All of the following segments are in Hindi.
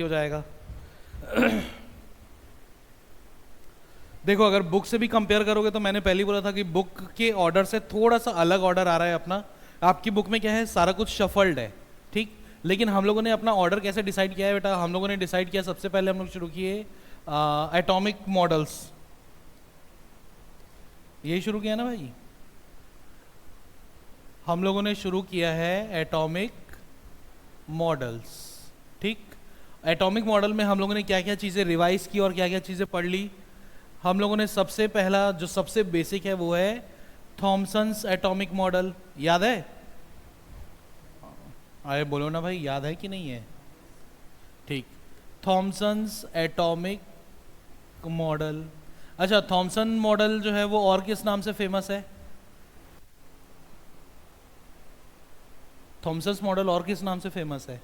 हो जाएगा। देखो, अगर बुक से भी कंपेयर करोगे तो मैंने पहले ही बोला था कि बुक के ऑर्डर से थोड़ा सा अलग ऑर्डर आ रहा है अपना। आपकी बुक में क्या है, सारा कुछ शफल्ड है, ठीक। लेकिन हम लोगों ने अपना ऑर्डर कैसे डिसाइड किया है बेटा? हम लोगों ने डिसाइड किया, सबसे पहले हम लोग शुरू किए एटॉमिक मॉडल्स। यही शुरू किया ना भाई? हम लोगों ने शुरू किया है एटॉमिक मॉडल्स, ठीक। एटॉमिक मॉडल में हम लोगों ने क्या क्या चीज़ें रिवाइज की और क्या क्या चीज़ें पढ़ ली। हम लोगों ने सबसे पहला जो सबसे बेसिक है वो है थॉमसन्स एटॉमिक मॉडल। याद है? अरे बोलो ना भाई, याद है कि नहीं है? ठीक, थॉमसन्स एटॉमिक मॉडल। अच्छा, थॉमसन मॉडल जो है वो और किस नाम से फेमस है? थॉमसन्स मॉडल और किस नाम से फेमस है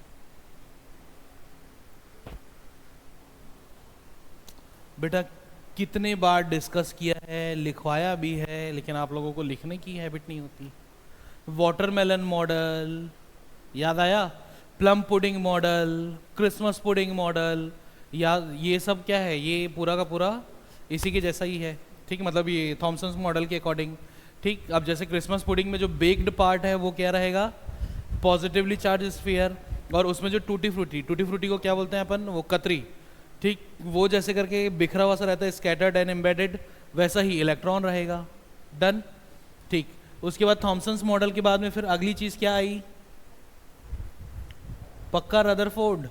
बेटा? कितने बार डिस्कस किया है, लिखवाया भी है, लेकिन आप लोगों को लिखने की हैबिट नहीं होती। वाटरमेलन मॉडल, याद आया? Plum pudding model, Christmas pudding model, या ये सब क्या है? ये पूरा का पूरा इसी के जैसा ही है, ठीक। मतलब ये थॉमसन्स मॉडल के अकॉर्डिंग, ठीक। अब जैसे क्रिसमस पुडिंग में जो बेक्ड पार्ट है वो क्या रहेगा? Positively charge sphere. और उसमें जो टूटी फ्रूटी, टूटी फ्रूटी को क्या बोलते हैं अपन? वो कतरी, ठीक। वो जैसे करके बिखरा हुआ सा रहता है, स्कैटर्ड एंड एम्बेडेड, वैसा ही इलेक्ट्रॉन रहेगा। डन, ठीक। उसके बाद थॉमसन्स मॉडल के बाद में फिर अगली चीज क्या आई? पक्का रदरफोर्ड।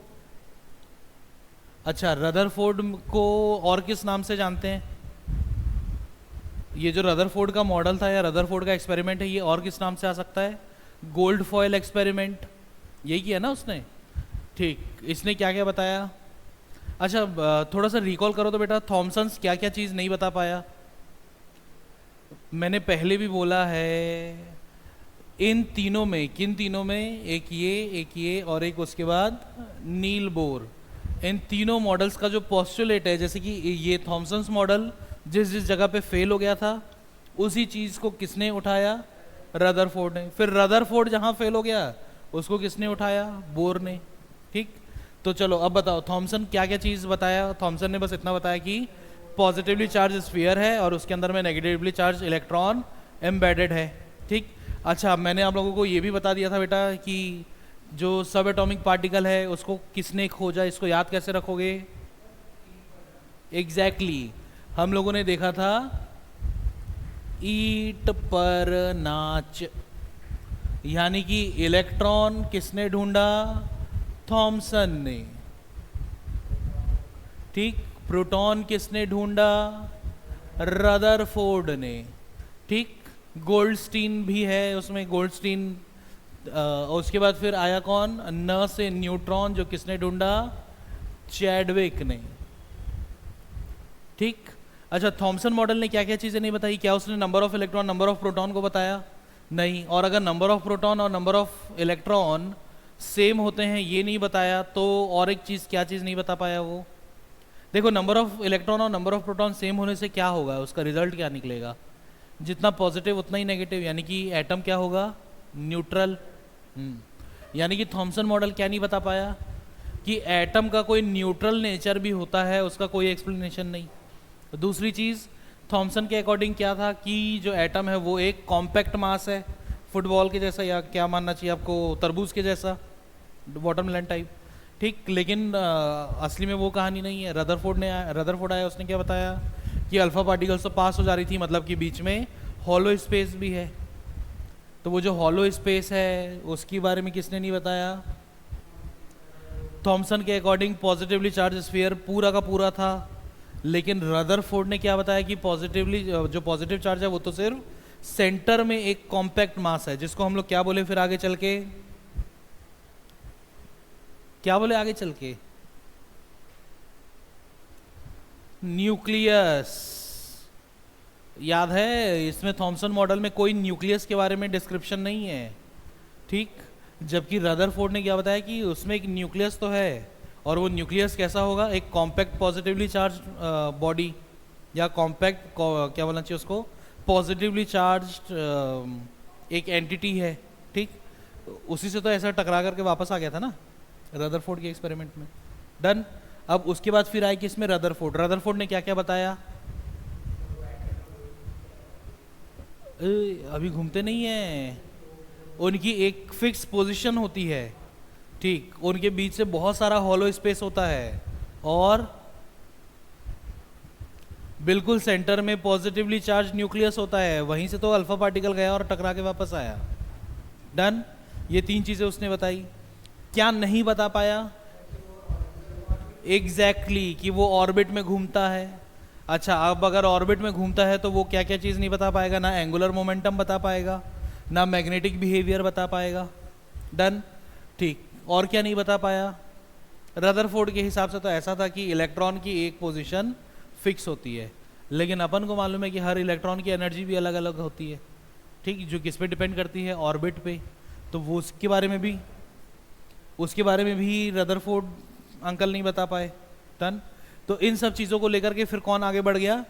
अच्छा, रदरफोर्ड को और किस नाम से जानते हैं? ये जो रदरफोर्ड का मॉडल था या रदरफोर्ड का एक्सपेरिमेंट है, ये और किस नाम से आ सकता है? Gold foil experiment. यही किया ना उसने, ठीक। इसने क्या क्या बताया? अच्छा, थोड़ा सा रिकॉल करो तो बेटा, थॉमसन्स क्या क्या चीज़ नहीं बता पाया? मैंने पहले भी बोला है, इन तीनों में, किन तीनों में? एक ये और एक उसके बाद नील बोर। इन तीनों मॉडल्स का जो पोस्टुलेट है, जैसे कि ये थॉमसन्स मॉडल जिस जिस जगह पे फेल हो गया था, उसी चीज़ को किसने उठाया? रदरफोर्ड ने। फिर रदरफोर्ड जहाँ फेल हो गया उसको किसने उठाया? बोर ने, ठीक। तो चलो अब बताओ, थॉमसन क्या क्या चीज़ बताया? थॉमसन ने बस इतना बताया कि पॉजिटिवली चार्ज स्फीयर है और उसके अंदर में नेगेटिवली चार्ज इलेक्ट्रॉन एम्बेडेड है, ठीक। अच्छा, मैंने आप लोगों को ये भी बता दिया था बेटा कि जो सब एटॉमिक पार्टिकल है उसको किसने खोजा? इसको याद कैसे रखोगे? एग्जैक्टली हम लोगों ने देखा था ईट पर नाच, यानी कि इलेक्ट्रॉन किसने ढूंढा? थॉमसन ने, ठीक। प्रोटॉन किसने ढूंढा? रदरफोर्ड ने, ठीक। गोल्डस्टीन भी है उसमें, गोल्डस्टीन। उसके बाद फिर आया कौन? न से न्यूट्रॉन, जो किसने ढूंढा? चैडविक ने, ठीक। अच्छा, थॉमसन मॉडल ने क्या क्या चीज़ें नहीं बताई? क्या उसने number of electron, number of proton को बताया? नहीं। और अगर नंबर ऑफ प्रोटॉन और नंबर ऑफ इलेक्ट्रॉन सेम होते हैं ये नहीं बताया, तो और एक चीज़, क्या चीज़ नहीं बता पाया वो? देखो, नंबर ऑफ इलेक्ट्रॉन और नंबर ऑफ प्रोटॉन सेम होने से क्या होगा? उसका रिजल्ट क्या निकलेगा? जितना पॉजिटिव उतना ही नेगेटिव, यानी कि एटम क्या होगा? न्यूट्रल। यानी कि थॉमसन मॉडल क्या नहीं बता पाया? कि एटम का कोई न्यूट्रल नेचर भी होता है, उसका कोई एक्सप्लेनेशन नहीं। दूसरी चीज़, थॉमसन के अकॉर्डिंग क्या था कि जो एटम है वो एक कॉम्पैक्ट मास है, फुटबॉल के जैसा, या क्या मानना चाहिए आपको, तरबूज के जैसा, वाटरमेलन टाइप, ठीक। लेकिन असली में वो कहानी नहीं है। रदरफोर्ड आया, उसने क्या बताया? कि अल्फा पार्टिकल्स तो पास हो जा रही थी, मतलब कि बीच में हॉलो स्पेस भी है। तो वो जो हॉलो स्पेस है उसके बारे में किसने नहीं बताया? थॉमसन के अकॉर्डिंग पॉजिटिवली चार्ज स्फीयर पूरा का पूरा था, लेकिन रदरफोर्ड ने क्या बताया? कि पॉजिटिवली, जो पॉजिटिव चार्ज है वो तो सिर्फ सेंटर में एक कॉम्पैक्ट मास है, जिसको हम लोग क्या बोले फिर आगे चल के? क्या बोले आगे चल के? न्यूक्लियस। याद है? इसमें थॉमसन मॉडल में कोई न्यूक्लियस के बारे में डिस्क्रिप्शन नहीं है, ठीक। जबकि रदरफोर्ड ने क्या बताया? कि उसमें एक न्यूक्लियस तो है, और वो न्यूक्लियस कैसा होगा? एक कॉम्पैक्ट पॉजिटिवली चार्ज बॉडी, या कॉम्पैक्ट, क्या बोलना चाहिए उसको, पॉजिटिवली चार्ज एक एंटिटी है, ठीक। उसी से तो ऐसा टकरा करके वापस आ गया था ना रदरफोर्ड के एक्सपेरिमेंट में। डन। अब उसके बाद फिर आए किसमें, रदरफोर्ड। रदरफोर्ड ने क्या क्या बताया, अभी घूमते नहीं है, उनकी एक फिक्स पोजीशन होती है, ठीक, उनके बीच से बहुत सारा हॉलो स्पेस होता है, और बिल्कुल सेंटर में पॉजिटिवली चार्ज न्यूक्लियस होता है, वहीं से तो अल्फा पार्टिकल गया और टकरा के वापस आया। डन। ये तीन चीजें उसने बताई। क्या नहीं बता पाया, एग्जैक्टली कि वो ऑर्बिट में घूमता है। अच्छा, अब अगर ऑर्बिट में घूमता है तो वो क्या क्या चीज़ नहीं बता पाएगा, ना एंगुलर मोमेंटम बता पाएगा, ना मैग्नेटिक बिहेवियर बता पाएगा। डन। ठीक, और क्या नहीं बता पाया, रदरफोर्ड के हिसाब से तो ऐसा था कि इलेक्ट्रॉन की एक पोजीशन फिक्स होती है, लेकिन अपन को मालूम है कि हर इलेक्ट्रॉन की एनर्जी भी अलग अलग होती है, ठीक, जो किस पे डिपेंड करती है, ऑर्बिट पे। तो वो उसके बारे में भी रदरफोर्ड अंकल नहीं बता पाए। डन। तो इन सब चीज़ों को लेकर के फिर कौन आगे बढ़ गया,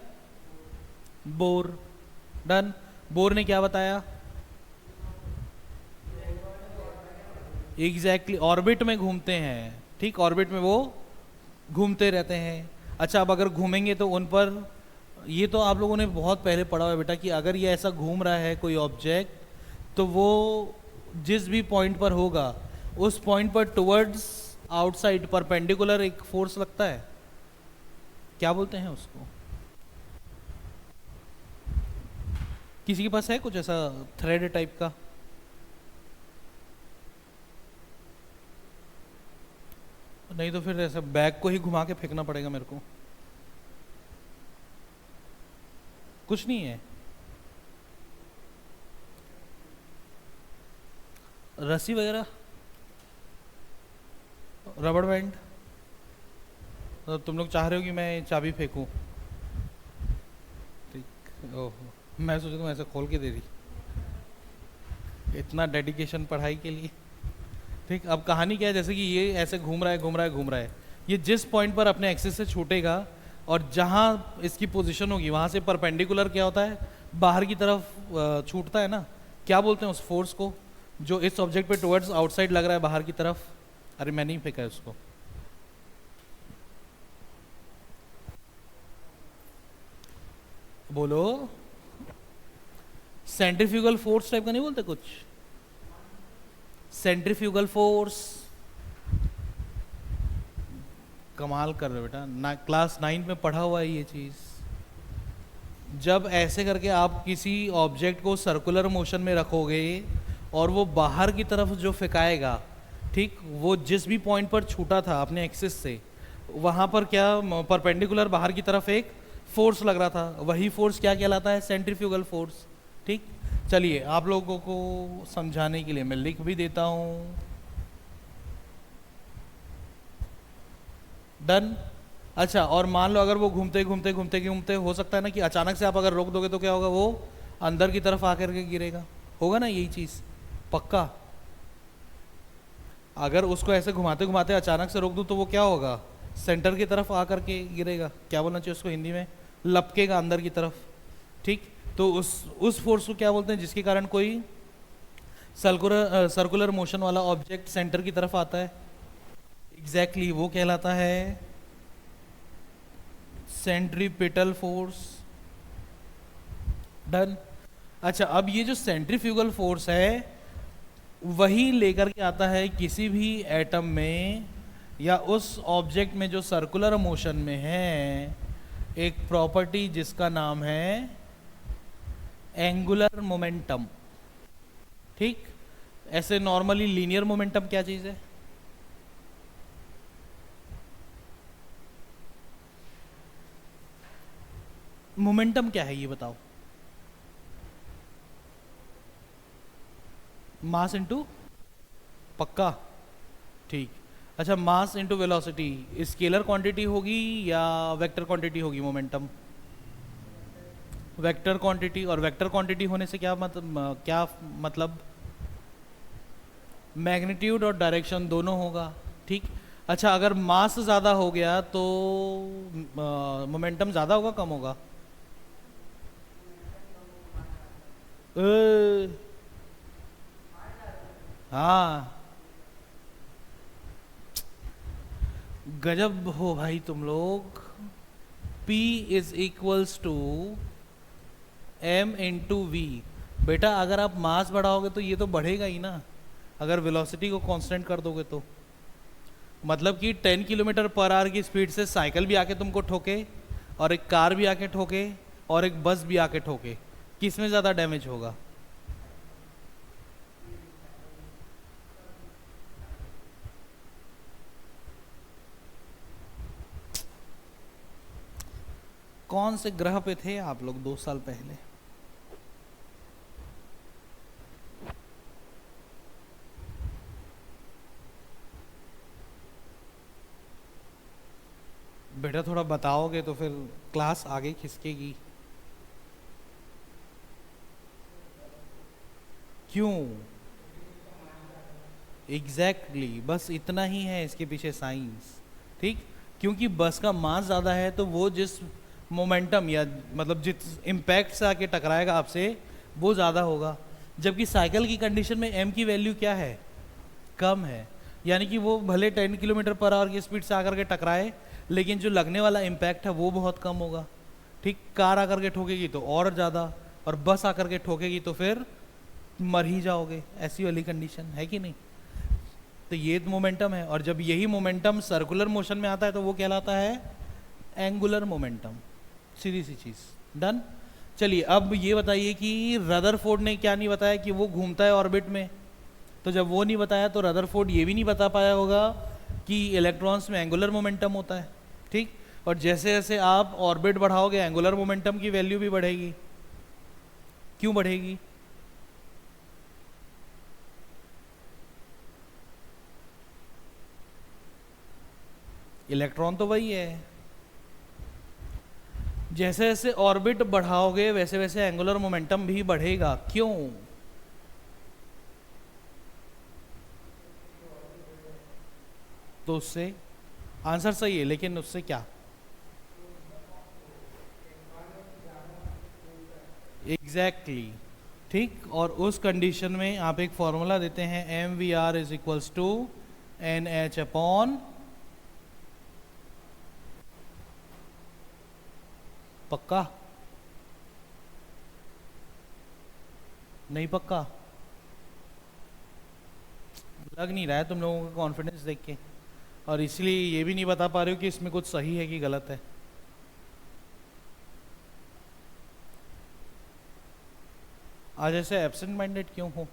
बोर। डन। बोर ने क्या बताया, एग्जैक्टली ऑर्बिट में घूमते हैं, ठीक, ऑर्बिट में वो घूमते रहते हैं। अच्छा, अब अगर घूमेंगे तो उन पर, ये तो आप लोगों ने बहुत पहले पढ़ा हुआ है बेटा, कि अगर ये ऐसा घूम रहा है कोई ऑब्जेक्ट, तो वो जिस भी पॉइंट पर होगा उस पॉइंट पर टुवर्ड्स आउटसाइड परपेंडिकुलर एक फोर्स लगता है, क्या बोलते हैं उसको, किसी के पास है कुछ ऐसा थ्रेड टाइप का, नहीं तो फिर ऐसा बैग को ही घुमा के फेंकना पड़ेगा मेरे को। कुछ नहीं है, रस्सी वगैरह, रबड़ बैंड। तो तुम लोग चाह रहे हो कि मैं चाबी फेंकूं, ठीक, ओहो, मैं सोचा तुम ऐसे खोल के दे दी, इतना डेडिकेशन पढ़ाई के लिए। ठीक, अब कहानी क्या है, जैसे कि ये ऐसे घूम रहा है घूम रहा है घूम रहा है, ये जिस पॉइंट पर अपने एक्सिस से छूटेगा और जहाँ इसकी पोजीशन होगी वहाँ से परपेंडिकुलर क्या होता है, बाहर की तरफ छूटता है ना, क्या बोलते हैं उस फोर्स को, जो इस ऑब्जेक्ट पे टुवर्ड्स आउटसाइड लग रहा है बाहर की तरफ। अरे मैं नहीं फेंका है उसको, बोलो, सेंट्रीफ्यूगल फोर्स टाइप का नहीं बोलते कुछ, सेंट्रीफ्यूगल फोर्स। कमाल कर रहे हो बेटा, क्लास 9 में पढ़ा हुआ है ये चीज़। जब ऐसे करके आप किसी ऑब्जेक्ट को सर्कुलर मोशन में रखोगे और वो बाहर की तरफ जो फेंकाएगा, ठीक, वो जिस भी पॉइंट पर छूटा था अपने एक्सिस से, वहाँ पर क्या परपेंडिकुलर बाहर की तरफ एक फोर्स लग रहा था, वही फोर्स क्या कहलाता है, सेंट्रीफ्यूगल फोर्स। ठीक, चलिए आप लोगों को समझाने के लिए मैं लिख भी देता हूँ। डन। अच्छा, और मान लो अगर वो घूमते घूमते घूमते घूमते, हो सकता है ना कि अचानक से आप अगर रोक दोगे तो क्या होगा, वो अंदर की तरफ आकर के गिरेगा, होगा ना यही चीज़, पक्का। अगर उसको ऐसे घुमाते घुमाते अचानक से रोक दूँ तो वो क्या होगा, सेंटर की तरफ आकर के गिरेगा, क्या बोलना चाहिए उसको हिंदी में, लपकेगा अंदर की तरफ। ठीक, तो उस फोर्स को क्या बोलते हैं, जिसके कारण कोई सर्कुलर मोशन वाला ऑब्जेक्ट सेंटर की तरफ आता है, एग्जैक्टली वो कहलाता है सेंट्रीपिटल फोर्स। डन। अच्छा, अब ये जो सेंट्रीफ्यूगल फोर्स है वही लेकर के आता है किसी भी एटम में या उस ऑब्जेक्ट में जो सर्कुलर मोशन में है एक प्रॉपर्टी जिसका नाम है एंगुलर मोमेंटम। ठीक, ऐसे नॉर्मली लीनियर मोमेंटम क्या चीज है, मोमेंटम क्या है ये बताओ, मास इनटू, पक्का, ठीक। अच्छा, mass into velocity scalar quantity होगी या वेक्टर क्वांटिटी होगी मोमेंटम, वेक्टर क्वांटिटी। और वेक्टर क्वांटिटी होने से क्या मतलब मैग्नीट्यूड और डायरेक्शन दोनों होगा। ठीक, अच्छा, अगर मास ज़्यादा हो गया तो मोमेंटम ज़्यादा होगा कम होगा, हाँ, गजब हो भाई तुम लोग। P is equals to M into V. बेटा अगर आप मास बढ़ाओगे तो ये तो बढ़ेगा ही ना, अगर वेलोसिटी को कांस्टेंट कर दोगे तो। मतलब कि 10 किलोमीटर पर आवर की स्पीड से साइकिल भी आके तुमको ठोके, और एक कार भी आके ठोके, और एक बस भी आके ठोके, किस में ज़्यादा डैमेज होगा? कौन से ग्रह पे थे आप लोग 2 साल पहले? बेटा थोड़ा बताओगे तो फिर क्लास आगे खिसकेगी। क्यों? एग्जैक्टली exactly, बस इतना ही है इसके पीछे साइंस। ठीक, क्योंकि बस का मास ज़्यादा है तो वो जिस मोमेंटम या मतलब जिस इम्पैक्ट से आके टकराएगा आपसे वो ज़्यादा होगा। जबकि साइकिल की कंडीशन में एम की वैल्यू क्या है? कम है। यानी कि वो भले 10 किलोमीटर पर आवर की स्पीड से आकर के टकराए, लेकिन जो लगने वाला इम्पैक्ट है वो बहुत कम होगा। ठीक, कार आकर के ठोकेगी तो और ज़्यादा, और बस आकर के ठोकेगी तो फिर मर ही जाओगे, ऐसी वाली कंडीशन है कि नहीं? तो ये मोमेंटम है, और जब यही मोमेंटम सर्कुलर मोशन में आता है तो वो कहलाता है एंगुलर मोमेंटम। सीधी सी चीज़। डन। चलिए अब ये बताइए कि रदरफोर्ड ने क्या नहीं बताया कि वो घूमता है ऑर्बिट में। तो जब वो नहीं बताया तो रदरफोर्ड ये भी नहीं बता पाया होगा कि इलेक्ट्रॉन्स में एंगुलर मोमेंटम होता है। ठीक, और जैसे जैसे आप ऑर्बिट बढ़ाओगे एंगुलर मोमेंटम की वैल्यू भी बढ़ेगी। क्यों बढ़ेगी? इलेक्ट्रॉन तो वही है। जैसे जैसे ऑर्बिट बढ़ाओगे वैसे वैसे एंगुलर मोमेंटम भी बढ़ेगा। क्यों? तो उससे आंसर सही है, लेकिन उससे क्या? Exactly exactly. ठीक, और उस कंडीशन में आप एक फॉर्मूला देते हैं, M V R is equals to N H upon. पक्का? नहीं पक्का? लग नहीं रहा है तुम लोगों का कॉन्फिडेंस देख के, और इसलिए ये भी नहीं बता पा रहे हो कि इसमें कुछ सही है कि गलत है। आज ऐसे एब्सेंट माइंडेड क्यों हो?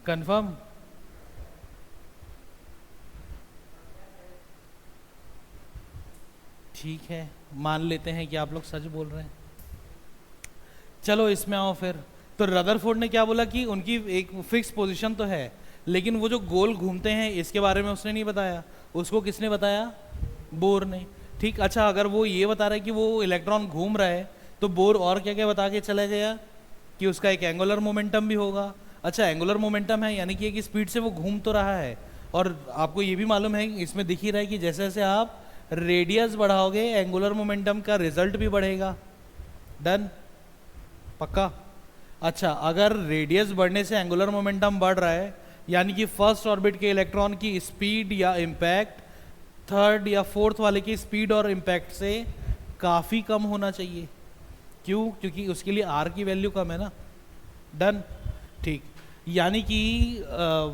कंफर्म? ठीक है, मान लेते हैं कि आप लोग सच बोल रहे हैं। चलो इसमें आओ फिर। तो रदरफोर्ड ने क्या बोला कि उनकी एक फिक्स पोजीशन तो है, लेकिन वो जो गोल घूमते हैं इसके बारे में उसने नहीं बताया। उसको किसने बताया? बोर ने। ठीक, अच्छा अगर वो ये बता रहा है कि वो इलेक्ट्रॉन घूम रहा है, तो बोर और क्या क्या बता के चला गया कि उसका एक एंगुलर मोमेंटम भी होगा। अच्छा, एंगुलर मोमेंटम है यानी कि एक स्पीड से वो घूम तो रहा है, और आपको ये भी मालूम है, इसमें दिख ही रहा है कि जैसे जैसे आप रेडियस बढ़ाओगे एंगुलर मोमेंटम का रिजल्ट भी बढ़ेगा। डन? पक्का? अच्छा, अगर रेडियस बढ़ने से एंगुलर मोमेंटम बढ़ रहा है, यानी कि फर्स्ट ऑर्बिट के इलेक्ट्रॉन की स्पीड या इम्पैक्ट थर्ड या फोर्थ वाले की स्पीड और इम्पैक्ट से काफ़ी कम होना चाहिए। क्यों? क्योंकि उसके लिए आर की वैल्यू कम है ना। डन? ठीक, यानी कि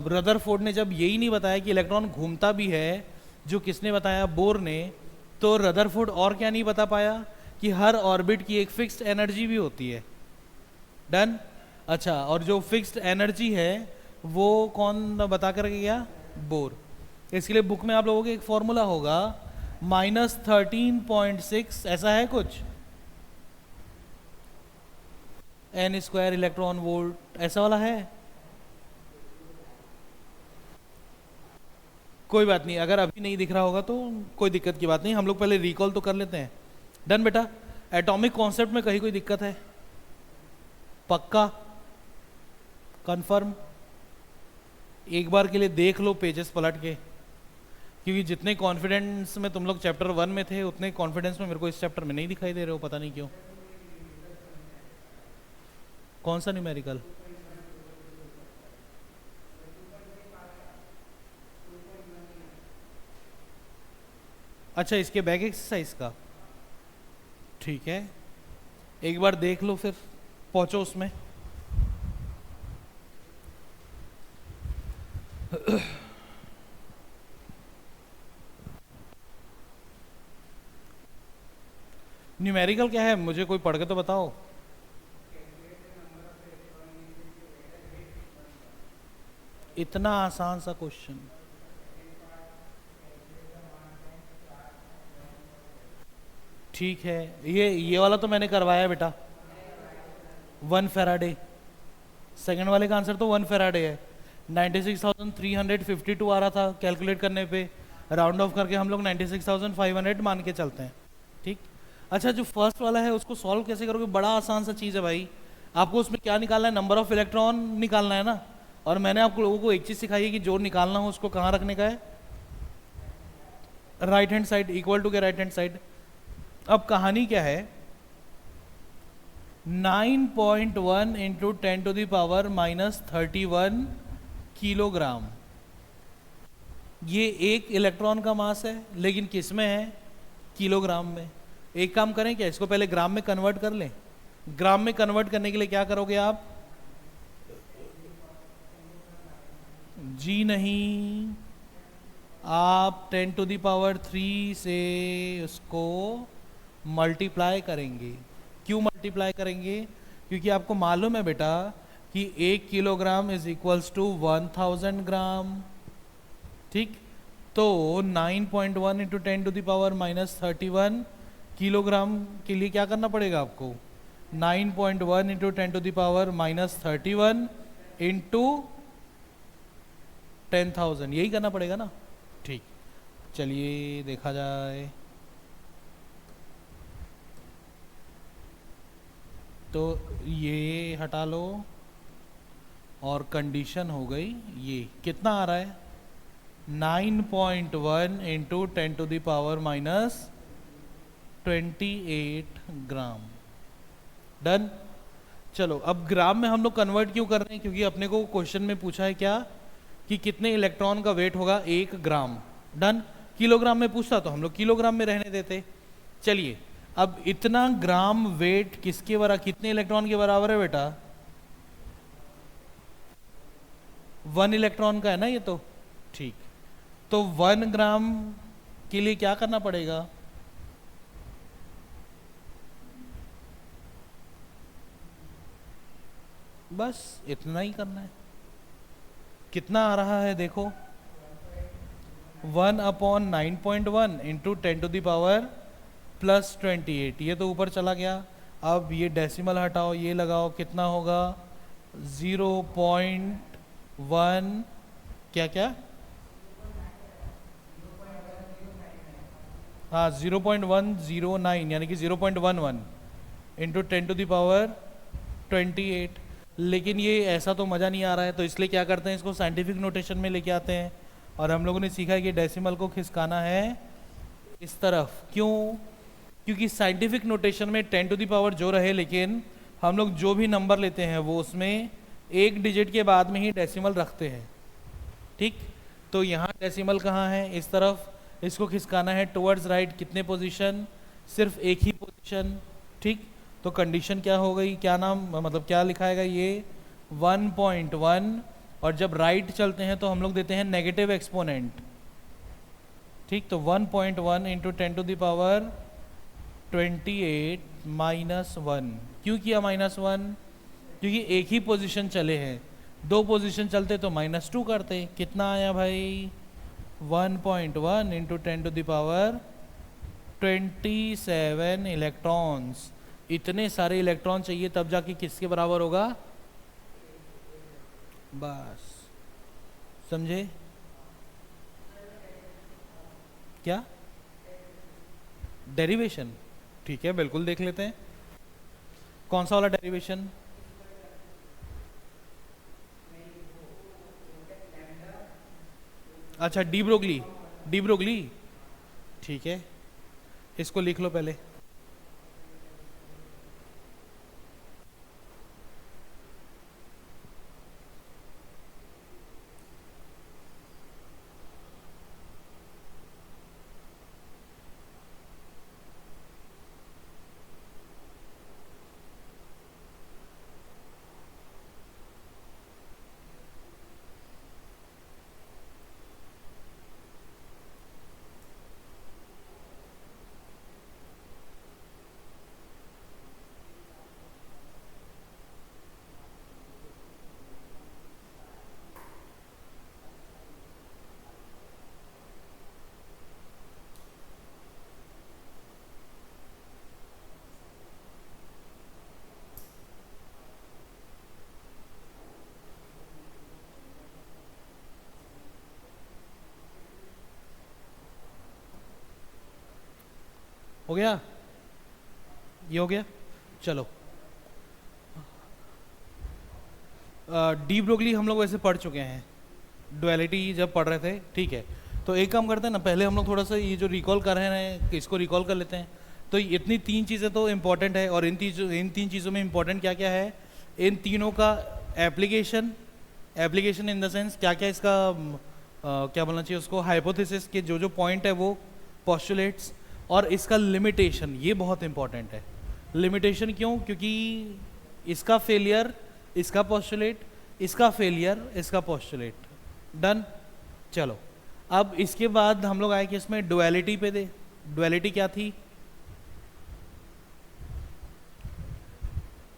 रदरफोर्ड ने जब यही नहीं बताया कि इलेक्ट्रॉन घूमता भी है, जो किसने बताया? बोर ने, तो रदरफोर्ड और क्या नहीं बता पाया कि हर ऑर्बिट की एक फिक्स्ड एनर्जी भी होती है। डन? अच्छा, और जो फिक्स्ड एनर्जी है वो कौन बता कर गया? बोर। इसके लिए बुक में आप लोगों के एक फॉर्मूला होगा -13.6, ऐसा है कुछ, एन स्क्वायर इलेक्ट्रॉन वोल्ट, ऐसा वाला है। कोई बात नहीं, अगर अभी नहीं दिख रहा होगा तो कोई दिक्कत की बात नहीं, हम लोग पहले रिकॉल तो कर लेते हैं। डन बेटा? एटॉमिक कॉन्सेप्ट में कहीं कोई दिक्कत है? पक्का? कंफर्म? एक बार के लिए देख लो पेजेस पलट के, क्योंकि जितने कॉन्फिडेंस में तुम लोग चैप्टर 1 में थे उतने कॉन्फिडेंस में मेरे को इस चैप्टर में नहीं दिखाई दे रहे हो, पता नहीं क्यों। कौन सा न्यूमेरिकल? अच्छा, इसके बैक एक्सरसाइज का? ठीक है, एक बार देख लो फिर, पहुंचो उसमें। न्यूमेरिकल क्या है, मुझे कोई पढ़ के तो बताओ। इतना आसान सा क्वेश्चन? ठीक है, ये वाला तो मैंने करवाया बेटा, 1 फैराडे। सेकंड वाले का आंसर तो 1 फैराडे है। 96,352 आ रहा था कैलकुलेट करने पे, राउंड ऑफ करके हम लोग 96,500 मान के चलते हैं। ठीक, अच्छा जो फर्स्ट वाला है उसको सॉल्व कैसे करोगे? बड़ा आसान सा चीज़ है भाई, आपको उसमें क्या निकालना है? नंबर ऑफ इलेक्ट्रॉन निकालना है ना। और मैंने आप लोगों को एक चीज़ सिखाई है कि जो निकालना हो उसको कहाँ रखने का है? Right hand side, equal to के राइट हैंड साइड। अब कहानी क्या है, 9.1 इंटू 10⁻⁻31 किलोग्राम, ये एक इलेक्ट्रॉन का मास है, लेकिन किस में है? किलोग्राम में। एक काम करें क्या, इसको पहले ग्राम में कन्वर्ट कर लें। ग्राम में कन्वर्ट करने के लिए क्या करोगे आप? जी नहीं, आप 10⁻³ से उसको मल्टीप्लाई करेंगे। क्यों मल्टीप्लाई करेंगे? क्योंकि आपको मालूम है बेटा कि 1 किलोग्राम इज इक्वल्स टू 1000 ग्राम। ठीक, तो 9.1 इंटू 10⁻⁻31 किलोग्राम के लिए क्या करना पड़ेगा आपको? 9.1 इंटू 10⁻⁻31 इंटू 10,000, यही करना पड़ेगा ना। ठीक, चलिए देखा जाए। तो ये हटा लो, और कंडीशन हो गई, ये कितना आ रहा है? 9.1 इंटू 10⁻⁻28 ग्राम। डन? चलो अब ग्राम में हम लोग कन्वर्ट क्यों कर रहे हैं? क्योंकि अपने को क्वेश्चन में पूछा है क्या कि कितने इलेक्ट्रॉन का वेट होगा 1 ग्राम। डन? किलोग्राम में पूछता तो हम लोग किलोग्राम में रहने देते। चलिए, अब इतना ग्राम वेट किसके बराबर, कितने इलेक्ट्रॉन के बराबर है बेटा? 1 इलेक्ट्रॉन का है ना ये तो। ठीक, तो 1 ग्राम के लिए क्या करना पड़ेगा? बस इतना ही करना है। कितना आ रहा है देखो, 1/9.1 इंटू 10⁻+28, ये तो ऊपर चला गया। अब ये डेसिमल हटाओ, ये लगाओ, कितना होगा 0.1 क्या क्या, हाँ 0.109 यानी कि 0.11 इंटू 10⁻28। लेकिन ये ऐसा तो मज़ा नहीं आ रहा है, तो इसलिए क्या करते हैं, इसको साइंटिफिक नोटेशन में लेके आते हैं। और हम लोगों ने सीखा है कि डेसिमल को खिसकाना है इस तरफ। क्यों? क्योंकि साइंटिफिक नोटेशन में 10 जो रहे, लेकिन हम लोग जो भी नंबर लेते हैं वो उसमें एक डिजिट के बाद में ही डेसिमल रखते हैं। ठीक, तो यहाँ डेसिमल कहाँ है, इस तरफ। इसको खिसकाना है टुवर्ड्स राइट, कितने पोजीशन, सिर्फ एक ही पोजीशन। ठीक, तो कंडीशन क्या हो गई, क्या नाम मतलब क्या लिखाएगा ये 1.1, और जब राइट चलते हैं तो हम लोग देते हैं नेगेटिव एक्सपोनेंट। ठीक, तो 1.1 इंटू 10⁻28 -1। क्यों किया -1? क्योंकि एक ही पोजीशन चले हैं, दो पोजीशन चलते तो -2 करते। कितना आया भाई 1.1 इंटू 10⁻27 इलेक्ट्रॉन्स। इतने सारे इलेक्ट्रॉन चाहिए तब जाके किसके बराबर होगा, बस समझे क्या, डेरिवेशन। ठीक है, बिल्कुल देख लेते हैं। कौन सा वाला डेरिवेशन? अच्छा, डी ब्रोगली, डी ब्रोगली। ठीक है, इसको लिख लो पहले। हो गया, ये हो गया। चलो, डी ब्रोगली हम लोग वैसे पढ़ चुके हैं, डुअलिटी जब पढ़ रहे थे। ठीक है, तो एक काम करते हैं ना, पहले हम लोग थोड़ा सा ये जो रिकॉल कर रहे हैं इसको रिकॉल कर लेते हैं। तो इतनी तीन चीज़ें तो इम्पॉर्टेंट है, और इन तीन चीज़ों में इम्पॉर्टेंट क्या क्या है, इन तीनों का application, application in the sense क्या क्या इसका क्या बोलना चाहिए उसको, हाइपोथेसिस के जो जो पॉइंट है वो, पोस्टुलेट्स, और इसका लिमिटेशन, ये बहुत इंपॉर्टेंट है। लिमिटेशन क्यों? क्योंकि इसका फेलियर इसका पोस्टुलेट, इसका फेलियर इसका पोस्टुलेट। डन। चलो, अब इसके बाद हम लोग आए कि इसमें डुअलिटी पे दे। डुअलिटी क्या थी?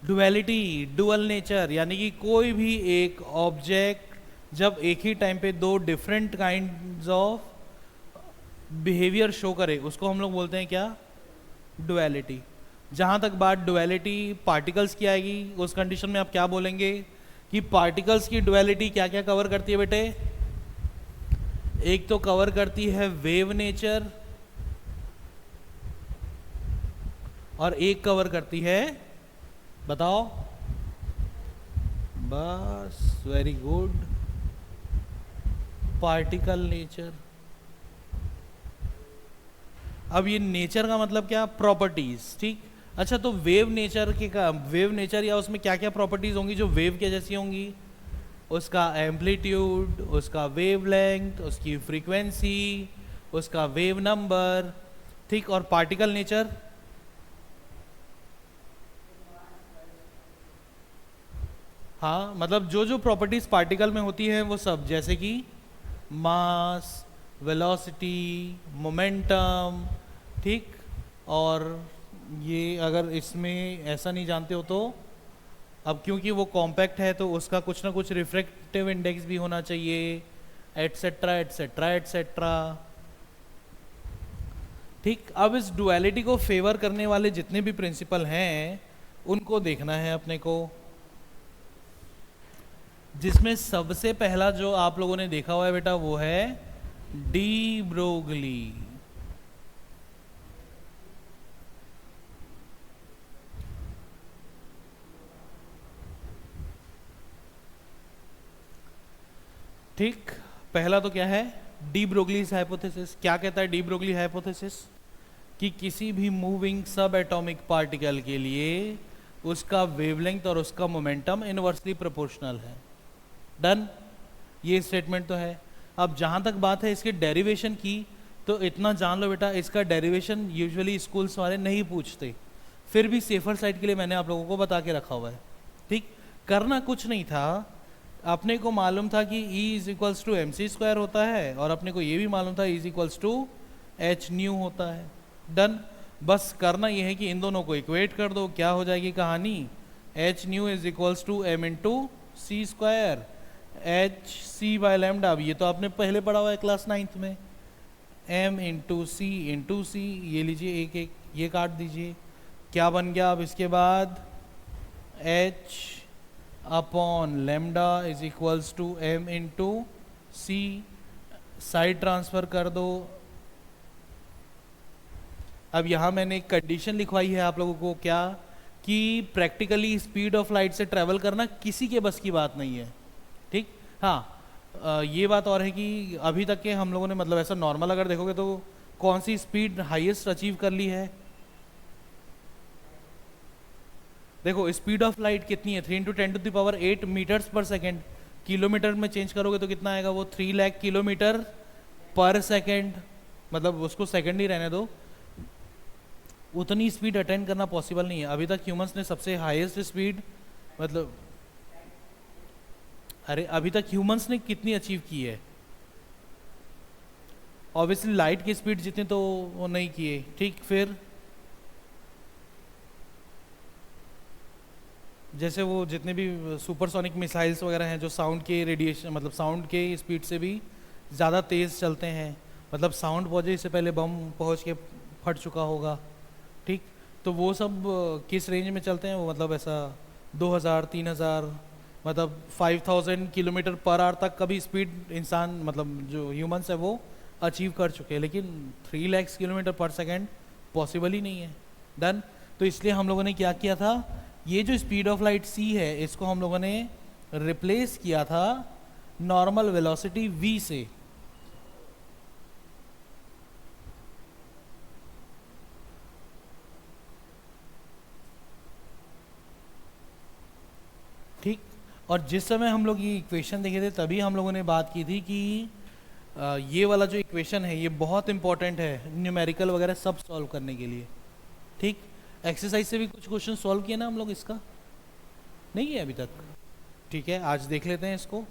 डुअलिटी, डुअल नेचर, यानी कि कोई भी एक ऑब्जेक्ट जब एक ही टाइम पे दो different kinds of behaviour show करे उसको हम लोग बोलते हैं क्या, डुअलिटी। जहाँ तक बात डुअलिटी पार्टिकल्स की आएगी, उस कंडीशन में आप क्या बोलेंगे कि पार्टिकल्स की डुअलिटी क्या क्या कवर करती है बेटे? एक तो कवर करती है वेव नेचर, और एक कवर करती है, बताओ, बस वेरी गुड, पार्टिकल नेचर। अब ये नेचर का मतलब क्या, प्रॉपर्टीज। ठीक, अच्छा, तो वेव नेचर के का, वेव नेचर या उसमें क्या क्या प्रॉपर्टीज होंगी जो वेव के जैसी होंगी? उसका एम्पलीट्यूड, उसका वेवलेंथ, उसकी फ्रीक्वेंसी, उसका वेव नंबर। ठीक, और पार्टिकल नेचर, हाँ मतलब जो जो प्रॉपर्टीज पार्टिकल में होती हैं वो सब, जैसे कि मास, वेलोसिटी, मोमेंटम। ठीक, और ये अगर इसमें ऐसा नहीं जानते हो तो अब क्योंकि वो कॉम्पैक्ट है तो उसका कुछ ना कुछ रिफ्रैक्टिव इंडेक्स भी होना चाहिए, एटसेट्रा एटसेट्रा एटसेट्रा। ठीक, अब इस डुअलिटी को फेवर करने वाले जितने भी प्रिंसिपल हैं उनको देखना है अपने को, जिसमें सबसे पहला जो आप लोगों ने देखा हुआ है बेटा वो है डी ब्रोगली। ठीक, पहला तो क्या है, डी ब्रोगलीज हाइपोथेसिस। क्या कहता है डी ब्रोगली हाइपोथेसिस? कि किसी भी मूविंग सब एटॉमिक पार्टिकल के लिए उसका वेवलेंथ और उसका मोमेंटम इनवर्सली प्रोपोर्शनल है। डन, ये स्टेटमेंट तो है। अब जहाँ तक बात है इसके डेरिवेशन की, तो इतना जान लो बेटा, इसका डेरिवेशन यूजुअली स्कूल्स वाले नहीं पूछते, फिर भी सेफर साइड के लिए मैंने आप लोगों को बता के रखा हुआ है। ठीक, करना कुछ नहीं था, अपने को मालूम था कि E is equals to M C square होता है, और अपने को ये भी मालूम था E is equals to H nu होता है। डन, बस करना ये है कि इन दोनों को इक्वेट कर दो, क्या हो जाएगी कहानी, H nu is equals to M into C square H C by lambda. अब ये तो आपने पहले पढ़ा हुआ है क्लास 9th में, एम इंटू सी, ये लीजिए एक एक ये काट दीजिए, क्या बन गया अब इसके बाद, H upon lambda is equals to M into C, side transfer कर दो। अब यहाँ मैंने एक कंडीशन लिखवाई है आप लोगों को, क्या कि प्रैक्टिकली स्पीड ऑफ लाइट से ट्रैवल करना किसी के बस की बात नहीं है। ठीक, हाँ ये बात और है कि अभी तक के हम लोगों ने मतलब ऐसा नॉर्मल अगर देखोगे तो कौन सी स्पीड हाईएस्ट अचीव कर ली है, देखो स्पीड ऑफ लाइट कितनी है, 3 इंटू 10⁸ मीटर्स पर सेकेंड। किलोमीटर में चेंज करोगे तो कितना आएगा वो, 3 लाख किलोमीटर पर सेकेंड, मतलब उसको सेकेंड ही रहने दो, उतनी स्पीड अटेंड करना पॉसिबल नहीं है। अभी तक ह्यूमंस ने सबसे हाईएस्ट स्पीड मतलब, अरे अभी तक ह्यूमंस ने कितनी अचीव की है, ऑब्वियसली लाइट की स्पीड जितनी तो वो नहीं किए। ठीक, फिर जैसे वो जितने भी सुपरसोनिक मिसाइल्स वगैरह हैं जो साउंड के रेडिएशन मतलब साउंड के स्पीड से भी ज़्यादा तेज़ चलते हैं, मतलब साउंड पहुँचे इससे पहले बम पहुँच के फट चुका होगा। ठीक, तो वो सब किस रेंज में चलते हैं वो, मतलब ऐसा 2000 3000 मतलब 5000 किलोमीटर पर आवर तक कभी स्पीड इंसान मतलब जो ह्यूमंस है वो अचीव कर चुके हैं, लेकिन 3 लाख किलोमीटर पर सेकेंड पॉसिबल ही नहीं है। डन, तो इसलिए हम लोगों ने क्या किया था, ये जो स्पीड ऑफ लाइट c है इसको हम लोगों ने रिप्लेस किया था नॉर्मल वेलोसिटी v से। ठीक, और जिस समय हम लोग ये इक्वेशन देखे थे तभी हम लोगों ने बात की थी कि ये वाला जो इक्वेशन है ये बहुत इंपॉर्टेंट है न्यूमेरिकल वगैरह सब सॉल्व करने के लिए। ठीक, एक्सरसाइज से भी कुछ क्वेश्चन सॉल्व किए ना हम लोग, इसका नहीं है अभी तक। ठीक है, आज देख लेते हैं इसको।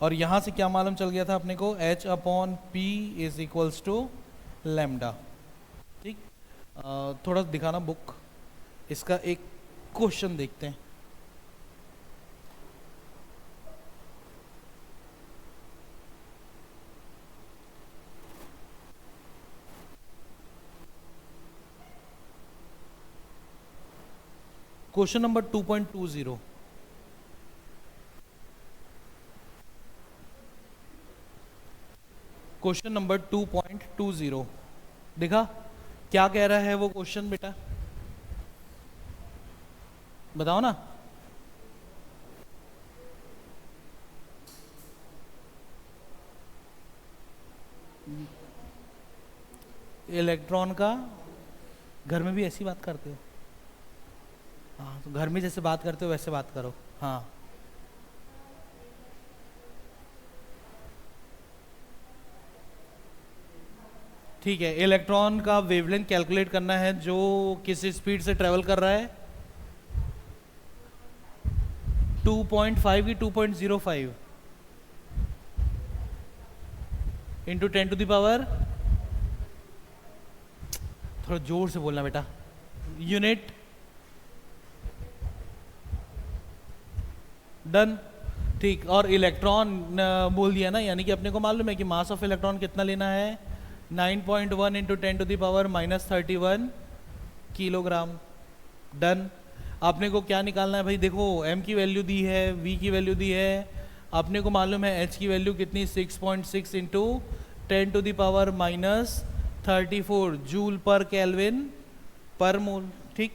और यहाँ से क्या मालूम चल गया था अपने को, h upon P is equals to lambda. ठीक, थोड़ा दिखाना बुक, इसका एक क्वेश्चन देखते हैं। क्वेश्चन नंबर 2.20, क्वेश्चन नंबर 2.20 देखा क्या कह रहा है वो क्वेश्चन बेटा, बताओ ना। इलेक्ट्रॉन का, घर में भी ऐसी बात करते हो? हाँ, तो घर में जैसे बात करते हो वैसे बात करो। हाँ, ठीक है, इलेक्ट्रॉन का वेवलेंथ कैलकुलेट करना है जो किस स्पीड से ट्रेवल कर रहा है, 2.5 की 2.05 इंटू 10⁻, थोड़ा जोर से बोलना बेटा, यूनिट डन। ठीक, और इलेक्ट्रॉन बोल दिया ना, यानी कि अपने को मालूम है कि मास ऑफ इलेक्ट्रॉन कितना लेना है, 9.1 इंटू 10⁻⁻31 किलोग्राम। डन। अपने को क्या निकालना है भाई, देखो m की वैल्यू दी है, v की वैल्यू दी है, अपने को मालूम है h की वैल्यू कितनी, 6.6 इंटू 10⁻⁻34 जूल पर केल्विन पर मोल। ठीक,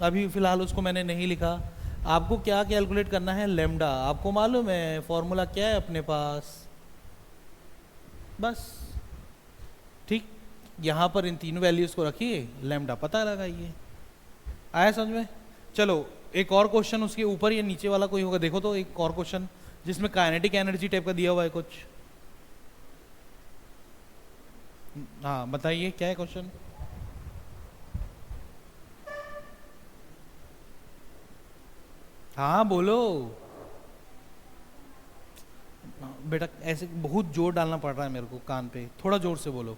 अभी फिलहाल उसको मैंने नहीं लिखा। आपको क्या कैलकुलेट करना है, लेमडा। आपको मालूम है फॉर्मूला क्या है अपने पास, बस। ठीक, यहाँ पर इन तीनों वैल्यूज को रखिए, लेमडा पता लगाइए। आया समझ में? चलो एक और क्वेश्चन उसके ऊपर या नीचे वाला कोई होगा, देखो तो एक और क्वेश्चन जिसमें काइनेटिक एनर्जी टाइप का दिया हुआ है कुछ। हाँ बताइए क्या है क्वेश्चन। हाँ बोलो बेटा, ऐसे बहुत जोर डालना पड़ रहा है मेरे को कान पे, थोड़ा जोर से बोलो।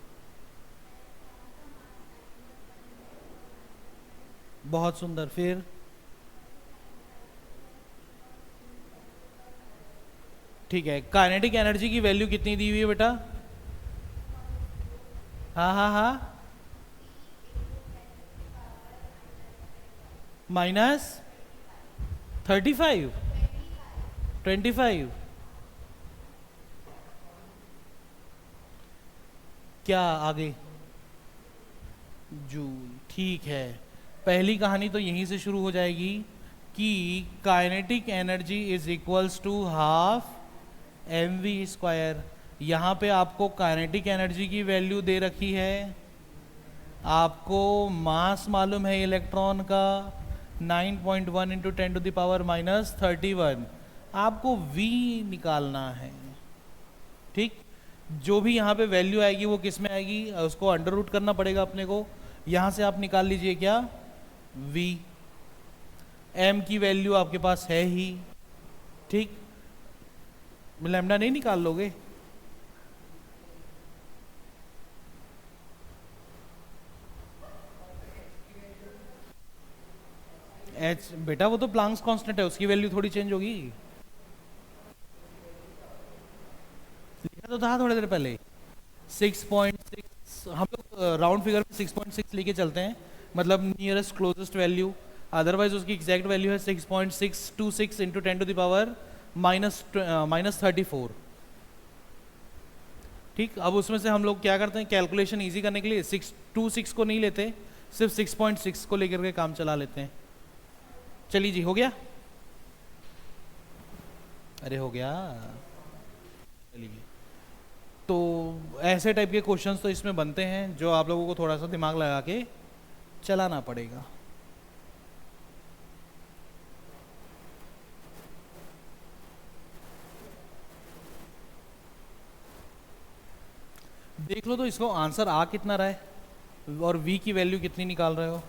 बहुत सुंदर, फिर ठीक है, काइनेटिक एनर्जी की वैल्यू कितनी दी हुई है बेटा? हाँ हाँ हाँ, -35, 25, क्या आगे? जूल। ठीक है, पहली कहानी तो यहीं से शुरू हो जाएगी कि kinetic energy is equals to half mv²। यहाँ पे आपको काइनेटिक एनर्जी की वैल्यू दे रखी है, आपको मास मालूम है इलेक्ट्रॉन का 9.1 इंटू 10⁻⁻31, आपको v निकालना है। ठीक, जो भी यहाँ पे वैल्यू आएगी वो किस में आएगी, उसको अंडर रूट करना पड़ेगा अपने को। यहाँ से आप निकाल लीजिए क्या, v। m की वैल्यू आपके पास है ही। ठीक, लैम्डा नहीं निकाल लोगे? एच बेटा वो तो प्लांक्स कांस्टेंट है, उसकी वैल्यू थोड़ी चेंज होगी। लिखा तो था थोड़ी देर पहले 6.6, हम लोग राउंड फिगर में 6.6 लेके चलते हैं, मतलब नियरेस्ट क्लोजेस्ट वैल्यू। अदरवाइज उसकी एग्जैक्ट वैल्यू है 6.626 इंटू 10⁻⁻34। ठीक, अब उसमें से हम लोग क्या करते हैं, कैलकुलेशन इजी करने के लिए 626 को नहीं लेते, सिर्फ 6.6 को लेकर के काम चला लेते हैं। चलिए जी, हो गया? अरे हो गया। चलिए, तो ऐसे टाइप के क्वेश्चंस तो इसमें बनते हैं जो आप लोगों को थोड़ा सा दिमाग लगा के चलाना पड़ेगा। देख लो तो इसको आंसर आ कितना रहा है और v की वैल्यू कितनी निकाल रहे हो।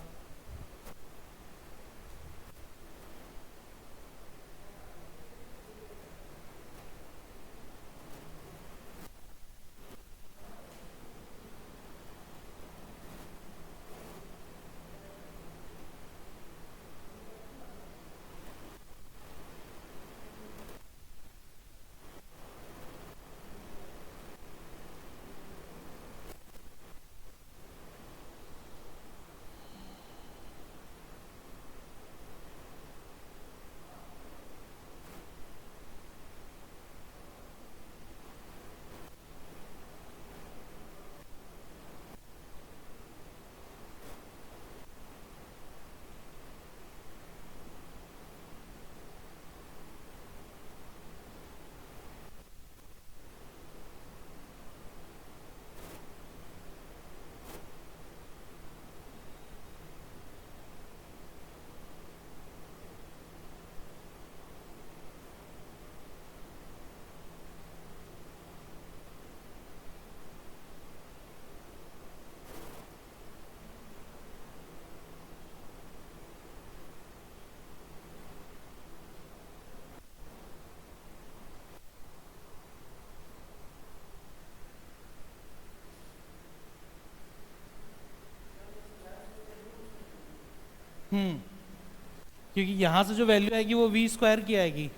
क्योंकि यहाँ से जो वैल्यू आएगी वो v² की आएगी,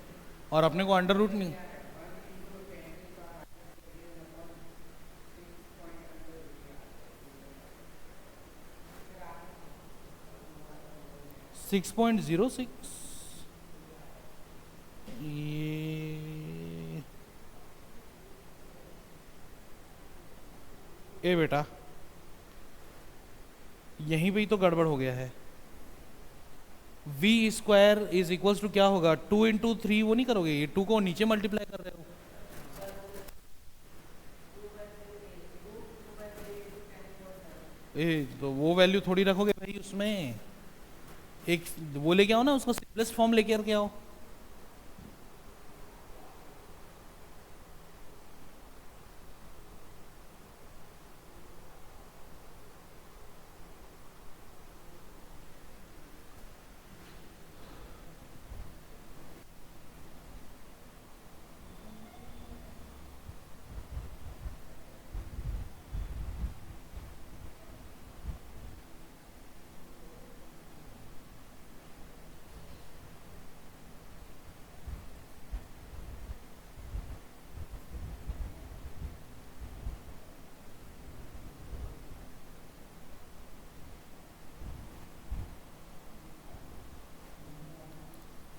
और अपने को अंडर रूट नहीं, सिक्स पॉइंट जीरो सिक्स, ए बेटा यहीं पे ही तो गड़बड़ हो गया है। V square is equals to क्या होगा, 2 × 3, वो नहीं करोगे, ये 2 को नीचे मल्टीप्लाई कर रहे हो। ए तो वो वैल्यू थोड़ी रखोगे भाई उसमें, एक वो लेके आओ ना, उसका सिंपलेस्ट फॉर्म लेके के आओ।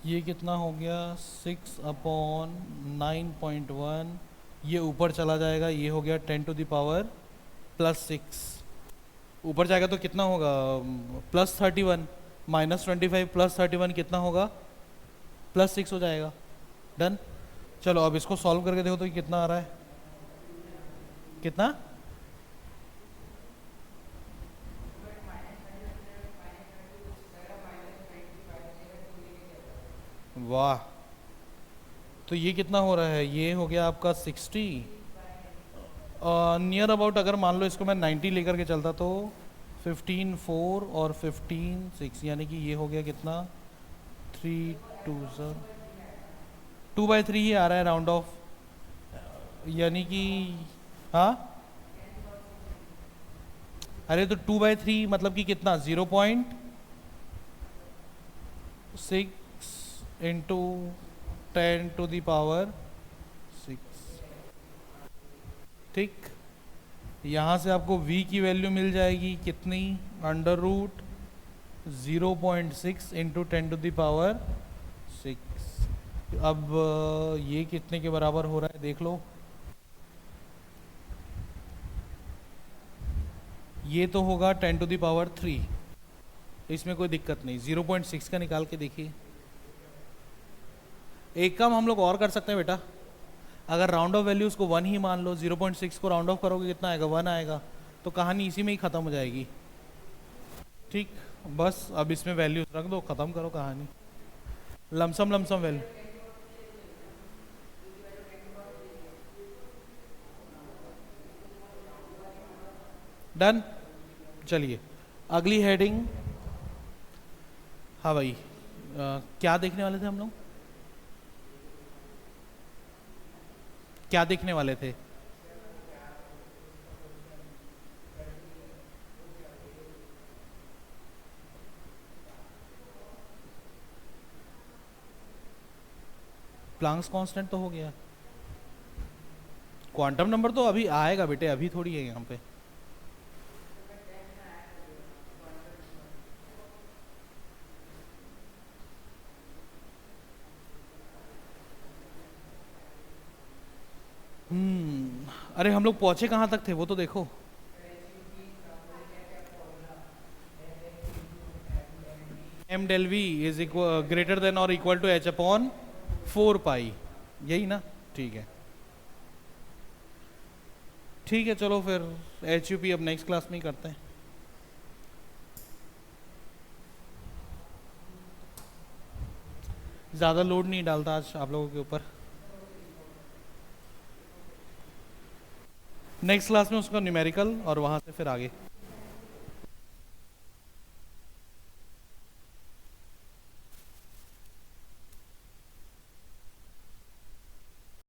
ये कितना हो गया, 6/9.1, ये ऊपर चला जाएगा, ये हो गया 10⁻+6, ऊपर जाएगा तो कितना होगा, +31, -25 +31 कितना होगा, +6 हो जाएगा। डन। चलो अब इसको सॉल्व करके देखो तो ये कितना आ रहा है, कितना, वाह, तो ये कितना हो रहा है, ये हो गया आपका 60, नियर अबाउट। अगर मान लो इसको मैं 90 लेकर के चलता तो 15 4 और 15 6, यानी कि ये हो गया कितना, 3 2 2/3 ही आ रहा है राउंड ऑफ, यानी कि हाँ, अरे तो 2/3 मतलब कि कितना, 0.6 इंटू 10⁻6। ठीक, यहाँ से आपको v की वैल्यू मिल जाएगी कितनी, √0.6 इंटू 10⁻6। अब ये कितने के बराबर हो रहा है देख लो, ये तो होगा 10⁻3, इसमें कोई दिक्कत नहीं, 0.6 का निकाल के देखिए। एक काम हम लोग और कर सकते हैं बेटा, अगर राउंड ऑफ वैल्यूज़ को 1 ही मान लो, 0.6 को राउंड ऑफ करोगे कितना आएगा, 1 आएगा, तो कहानी इसी में ही ख़त्म हो जाएगी। ठीक, बस अब इसमें वैल्यूज रख दो, ख़त्म करो कहानी, लमसम वैल्यू। डन। चलिए अगली हेडिंग, हाँ भाई क्या देखने वाले थे हम लोग, क्या देखने वाले थे, प्लांक्स कांस्टेंट तो हो गया, क्वांटम नंबर तो अभी आएगा बेटे, अभी थोड़ी है यहाँ पे। अरे हम लोग पहुंचे कहाँ तक थे वो तो देखो, m∇v इज ग्रेटर देन और इक्वल टू h/4π, यही ना, ठीक है। ठीक है चलो फिर HUP अब नेक्स्ट क्लास में ही करते हैं। ज़्यादा लोड नहीं डालता आज आप लोगों के ऊपर, नेक्स्ट क्लास में उसका न्यूमेरिकल और वहाँ से फिर आगे।